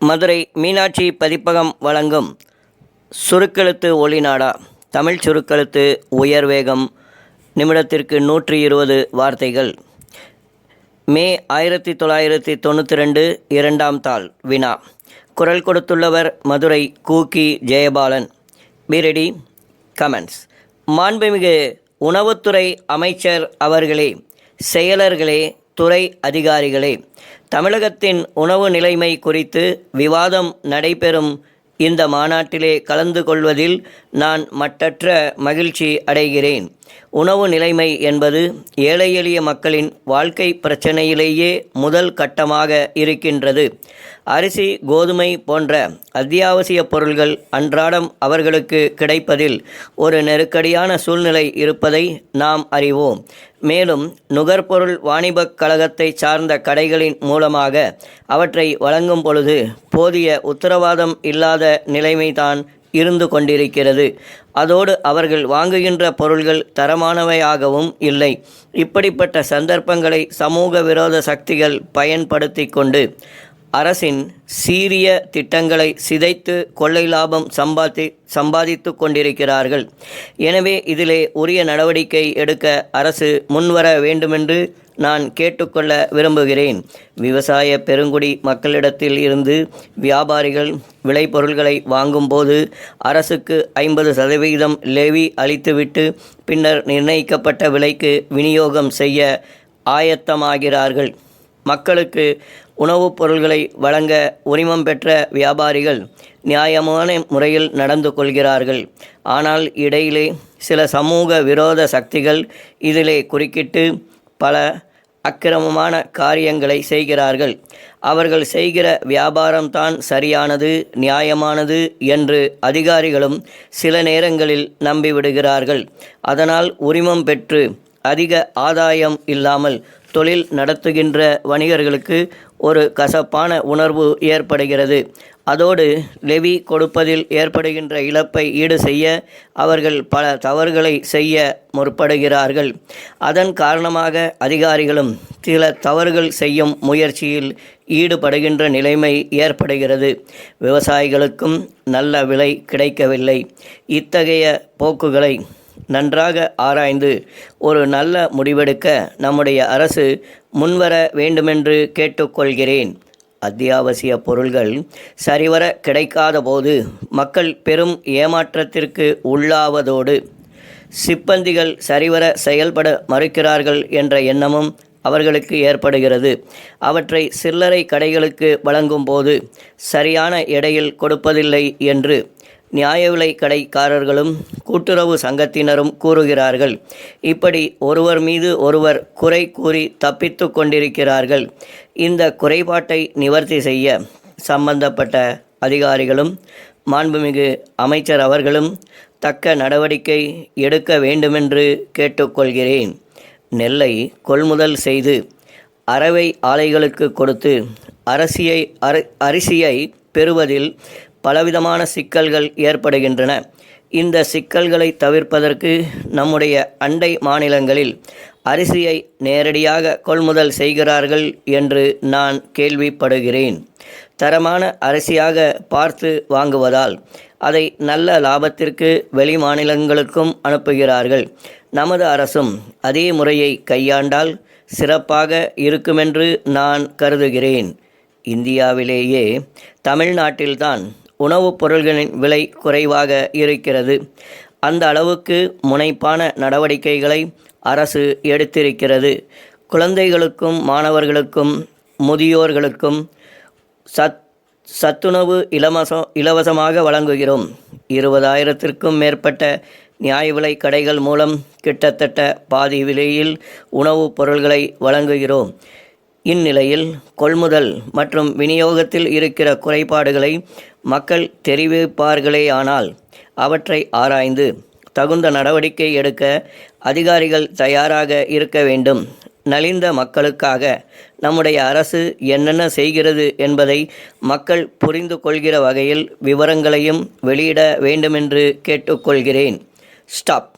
மதுரை மீனாட்சி பதிப்பகம் வழங்கும் சுருக்கெழுத்து ஒளிநாடா. தமிழ் சுருக்கெழுத்து உயர்வேகம் நிமிடத்திற்கு 120 வார்த்தைகள். மே 1992 2ஆம் தாள். வினா. குரல் கொடுத்துள்ளவர் மதுரை கூக்கி ஜெயபாலன். Be ready. கமெண்ட்ஸ். மாண்புமிகு உணவுத்துறை அமைச்சர் அவர்களே, செயலர்களே, துறை அதிகாரிகளே, தமிழகத்தின் உணவு நிலைமை குறித்து விவாதம் நடைபெறும் இந்த மாநாட்டிலே கலந்து கொள்வதில் நான் மட்டற்ற மகிழ்ச்சி அடைகிறேன். உணவு நிலைமை என்பது ஏழை எளிய மக்களின் வாழ்க்கை பிரச்சனையிலேயே முதல் கட்டமாக இருக்கின்றது. அரிசி, கோதுமை போன்ற அத்தியாவசிய பொருள்கள் அன்றாடம் அவர்களுக்கு கிடைப்பதில் ஒரு நெருக்கடியான சூழ்நிலை இருப்பதை நாம் அறிவோம். மேலும் நுகர்பொருள் வாணிபக் கழகத்தை சார்ந்த கடைகளின் மூலமாக அவற்றை வழங்கும் பொழுது போதிய உத்தரவாதம் இல்லாத நிலைமைதான் இருந்து கொண்டிருக்கிறது. அதோடு அவர்கள் வாங்குகின்ற பொருள்கள் தரமானவையாகவும் இல்லை. இப்படிப்பட்ட சந்தர்ப்பங்களை சமூக விரோத சக்திகள் பயன்படுத்தி கொண்டு அரசின் சீரிய திட்டங்களை சிதைத்து கொள்ளை லாபம் சம்பாதித்து கொண்டிருக்கிறார்கள். எனவே இதிலே உரிய நடவடிக்கை எடுக்க அரசு முன்வர வேண்டுமென்று நான் கேட்டுக்கொள்ள விரும்புகிறேன். விவசாய பெருங்குடி மக்களிடத்தில் இருந்து வியாபாரிகள் விளைபொருள்களை வாங்கும்போது அரசுக்கு 50% லெவி அளித்துவிட்டு பின்னர் நிர்ணயிக்கப்பட்ட விலைக்கு விநியோகம் செய்ய ஆயத்தமாகிறார்கள். மக்களுக்கு உணவுப் பொருள்களை வழங்க உரிமம் பெற்ற வியாபாரிகள் நியாயமான முறையில் நடந்து கொள்கிறார்கள். ஆனால் இடையிலே சில சமூக விரோத சக்திகள் இதிலே குறுக்கிட்டு பல அக்கிரமமான காரியங்களை செய்கிறார்கள். அவர்கள் செய்கிற வியாபாரம்தான் சரியானது, நியாயமானது என்று அதிகாரிகளும் சில நேரங்களில் நம்பிவிடுகிறார்கள். அதனால் உரிமம் பெற்று அதிக ஆதாயம் இல்லாமல் தொழில் நடத்துகின்ற வணிகர்களுக்கு ஒரு கசப்பான உணர்வு ஏற்படுகிறது. அதோடு லெவி கொடுப்பதில் ஏற்படுகின்ற இழப்பை ஈடு செய்ய அவர்கள் பல தவறுகளை செய்ய முற்படுகிறார்கள். அதன் காரணமாக அதிகாரிகளும் சில தவறுகள் செய்யும் முயற்சியில் ஈடுபடுகின்ற நிலைமை ஏற்படுகிறது. விவசாயிகளுக்கும் நல்ல விலை கிடைக்கவில்லை. இத்தகைய போக்குகளை நன்றாக ஆராய்ந்து ஒரு நல்ல முடிவெடுக்க நம்முடைய அரசு முன்வர வேண்டுமென்று கேட்டுக்கொள்கிறேன். அத்தியாவசிய பொருள்கள் சரிவர கிடைக்காத போது மக்கள் பெரும் ஏமாற்றத்திற்கு உள்ளாவதோடு சிப்பந்திகள் சரிவர செயல்பட மறுக்கிறார்கள் என்ற எண்ணமும் அவர்களுக்கு ஏற்படுகிறது. அவற்றை சில்லறை கடைகளுக்கு வழங்கும் போது சரியான எடையில் கொடுப்பதில்லை என்று நியாய விலை கடைக்காரர்களும் கூட்டுறவு சங்கத்தினரும் கூறுகிறார்கள். இப்படி ஒருவர் மீது ஒருவர் குறை கூறி தப்பித்து கொண்டிருக்கிறார்கள். இந்த குறைபாட்டை நிவர்த்தி செய்ய சம்பந்தப்பட்ட அதிகாரிகளும் மாண்புமிகு அமைச்சர் அவர்களும் தக்க நடவடிக்கை எடுக்க வேண்டுமென்று கேட்டுக்கொள்கிறேன். நெல்லை கொள்முதல் செய்து அரவை ஆலைகளுக்கு கொடுத்து அரிசியை பெறுவதில் பலவிதமான சிக்கல்கள் ஏற்படுகின்றன. இந்த சிக்கல்களை தவிர்ப்பதற்கு நம்முடைய அண்டை மாநிலங்களில் அரிசியை நேரடியாக கொள்முதல் செய்கிறார்கள் என்று நான் கேள்விப்படுகிறேன். தரமான அரிசியாக பார்த்து வாங்குவதால் அதை நல்ல லாபத்திற்கு வெளி மாநிலங்களுக்கும் அனுப்புகிறார்கள். நமது அரசும் அதே முறையை கையாண்டால் சிறப்பாக இருக்குமென்று நான் கருதுகிறேன். இந்தியாவிலேயே தமிழ்நாட்டில்தான் உணவுப் பொருள்களின் விலை குறைவாக இருக்கிறது. அந்த அளவுக்கு முனைப்பான நடவடிக்கைகளை அரசு எடுத்திருக்கிறது. குழந்தைகளுக்கும் மாணவர்களுக்கும் முதியோர்களுக்கும் சத்துணவு இலவசமாக வழங்குகிறோம். 20,000க்கும் மேற்பட்ட நியாய விலை கடைகள் மூலம் கிட்டத்தட்ட பாதி விலையில் உணவுப் பொருள்களை வழங்குகிறோம். இந்நிலையில் கொள்முதல் மற்றும் விநியோகத்தில் இருக்கிற குறைபாடுகளை மக்கள் தெரிவிப்பார்களேயானால் அவற்றை ஆராய்ந்து தகுந்த நடவடிக்கை எடுக்க அதிகாரிகள் தயாராக இருக்க வேண்டும். நலிந்த மக்களுக்காக நம்முடைய அரசு என்னென்ன செய்கிறது என்பதை மக்கள் புரிந்து கொள்கிற வகையில் விவரங்களையும் வெளியிட வேண்டுமென்று கேட்டுக்கொள்கிறேன். ஸ்டாப்.